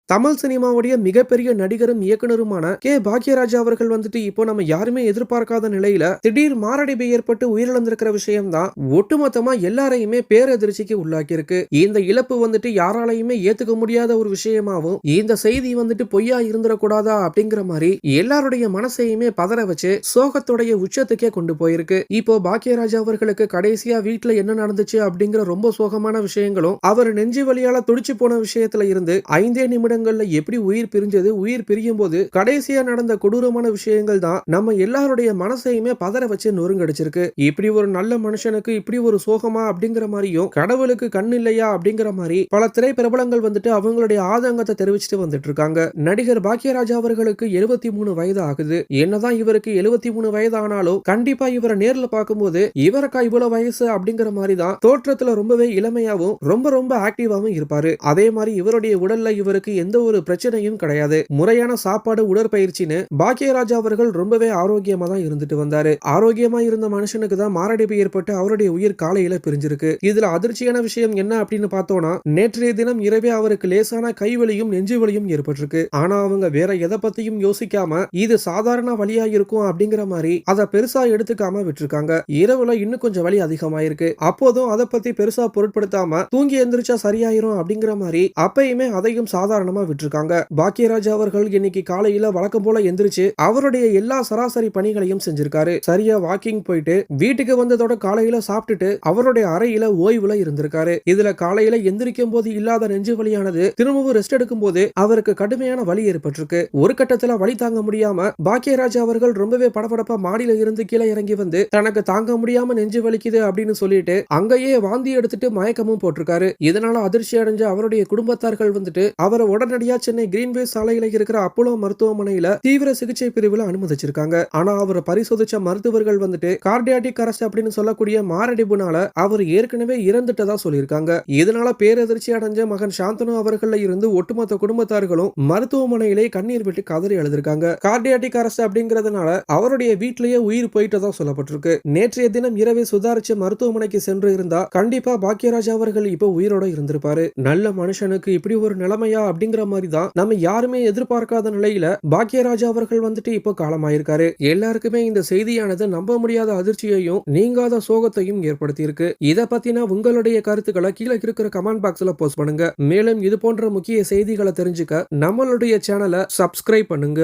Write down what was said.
தமிழ் சினிமாவுடைய மிகப்பெரிய நடிகரும் இயக்குனருமான கே பாக்யராஜ் அவர்கள் இப்போ நம்ம யாருமே எதிர்பார்க்காத நிலையில திடீர் மாரடைப்பு ஏற்பட்டு உயிரிழந்திருக்கிற விஷயம் தான் ஒட்டுமொத்தமா எல்லாரையுமே பேரதிர்ச்சிக்கு உள்ளாக்கி இருக்கு. இந்த இழப்பு யாராலையுமே ஏத்துக்க முடியாத ஒரு விஷயமாவும் இந்த செய்தி பொய்யா இருந்துடக்கூடாதா அப்படிங்கிற மாதிரி எல்லாருடைய மனசையுமே பதற வச்சு சோகத்துடைய உச்சத்துக்கே கொண்டு போயிருக்கு. இப்போ பாக்யராஜ் அவர்களுக்கு கடைசியா வீட்டுல என்ன நடந்துச்சு அப்படிங்கிற ரொம்ப சோகமான விஷயங்களும் அவர் நெஞ்சு வலியால துடிச்சு போன விஷயத்துல இருந்து 5 நிமிடங்கள்ல எப்படி உயிர் பிரிஞ்சது, உயிர் பிரியும் போது கடைசியா நடந்த கொடூரமான விஷயங்கள் தான் நம்ம எல்லாருடைய மனசையுமே பதற வச்சு நொறுங்கடிச்சிருக்கு. இப்படி ஒரு நல்ல மனுஷனுக்கு இப்படி ஒரு சோகமா அப்படிங்கிற மாதிரியும் கடவுளுக்கு கண் இல்லையா அப்படிங்கிற மாதிரி பல திரைப்பிரபலங்கள் அவங்களுடைய ஆதங்கத்தை தெரிவிச்சுட்டு வந்துட்டு இருக்காங்க. நடிகர் பாக்யராஜ் அவர்களுக்கு 73 வயது ஆகுது. என்னதான் இவருக்கு 73 வயது ஆனாலும் கண்டிப்பா இவரை நேர்ல பார்க்கும்போது இவருக்கா இவ்வளவு வயசு அப்படிங்கிற மாதிரி தான் தோற்றத்துல ரொம்பவே இளமையாவும் ரொம்ப ரொம்ப ஆக்டிவாவும் இருப்பாரு. அதே மாதிரி இவருடைய உடல்ல இவருக்கு எந்த ஒரு பிரச்சனையும் கிடையாது. முறையான சாப்பாடு, உடற்பயிற்சின்னு பாக்யராஜ் அவர்கள் ரொம்பவே ஆரோக்கியமா தான் இருந்துட்டு வந்தாரு. ஆரோக்கியமா இருந்த மனுஷனுக்கு தான் மாரடைப்பு ஏற்பட்டு அவருடைய உயிர் காலையில பிரிஞ்சிருக்கு. இதுல அதிர்ச்சியான விஷயம் என்ன அப்படின்னு பார்த்தோம்னா, நேற்றைய தினம் இரவே அவருக்கு லேசான கைவலியும் நெஞ்சு வலியும் ஏற்பட்டிருக்கு. ஆனா அவங்க வேற எதை பத்தியும் யோசிக்காம இது சாதாரண வலியா இருக்கும் அப்படிங்கிற மாதிரி அதை பெருசா எடுத்துக்காம விட்டுருக்காங்க. இரவுல இன்னும் கொஞ்சம் வலி அதிகமாயிருக்கு. அப்போதும் அதை பத்தி பெருசா பொருட்படுத்தாம தூங்கி எந்திரிச்சா சரியாயிரும் அப்படிங்கிற மாதிரி அப்பயுமே அதையும் சாதாரணமா விட்டுருக்காங்க. பாக்யராஜ் அவர்கள் இன்னைக்கு காலையில வழக்கம் போல எந்திரிச்சு அவருடைய எல்லா சராசரி பணிகளையும் செஞ்சிருக்காரு. சரியா வாக்கிங் போயிட்டு வீட்டுக்கு வந்ததோட காலையில சாப்பிட்டுட்டு அவருடைய அறையில ஓய்வுல இருந்திருக்காரு. இதுல காலையில எந்திரிக்கும் போது இல்லாத நெஞ்சு வலியானது திரும்பவும் ரெஸ்ட் எடுக்கும் போது அவருக்கு கடுமையான வலி ஏற்பட்டிருக்கு. ஒரு கட்டத்துல வலி தாங்க முடியாம பாக்யராஜ் அவர்கள் ரொம்பவே படபடப்பா மாடியில இருந்து கீழே இறங்கி வந்து தனக்கு தாங்க முடியாம நெஞ்சு வலிக்குது அப்படின்னு சொல்லிட்டு அங்கேயே வாந்தி எடுத்துட்டு மயக்கமும் போட்டிருக்காரு. இதனால அதிர்ச்சி அடைஞ்ச அவருடைய குடும்பத்தார்கள் அவரை உடனடியா சென்னை கிரீன்வே சாலையில இருக்கிற அப்போலோ மருத்துவமனையில தீவிர சிகிச்சை பிரிவுல அனுமதிச்சிருக்காங்க. ஆனா அவர் பரிசோதிச்ச மருத்துவர்கள் கார்டியாட்டிக் அரெஸ்ட் அப்படின்னு சொல்லக்கூடிய மாரடைப்புனால அவர் ஏற்கனவே இறந்துட்டதா சொல்லியிருக்காங்க. இதனால பேரதிர்ச்சி அடைஞ்ச மகன் சாந்தனு அவர்கள இருந்து ஒட்டுமொத்த குடும்பத்தார்களும் மருத்துவமனையிலே கண்ணீர் விட்டு கதறி எழுதிருக்காங்க. கார்டியாட்டிக் அரெஸ்ட் அப்படிங்கறதுனால அவருடைய வீட்டிலேயே உயிர் போயிட்டதா சொல்லப்பட்டிருக்கு. நேற்றைய தினம் இரவே சுதாரிச்சு மருத்துவமனைக்கு சென்று இருந்தா கண்டிப்பா பாக்யராஜ் அவர்கள் இப்ப உயிரோட இருந்திருப்பாரு. நல்ல மனுஷனுக்கு இப்படி ஒரு நிலைமையா அப்படிங்கிற மாதிரி தான் நம்ம யாருமே எதிர்பார்க்காத நிலையில பாக்யராஜ் அவர்கள் இப்போ காலமாயிருக்காரு. எல்லாருக்குமே இந்த செய்தியானது நம்ப முடியாத அதிர்ச்சியையும் நீங்காத சோகத்தையும் ஏற்படுத்தி இருக்கு. இத பத்தின உங்களுடைய கருத்துக்களை கீழே இருக்கிற கமெண்ட் பாக்ஸ்ல போஸ்ட் பண்ணுங்க. மேலும் இது போன்ற முக்கிய செய்திகளை தெரிஞ்சுக்க நம்மளுடைய சேனலை சப்ஸ்கிரைப் பண்ணுங்க.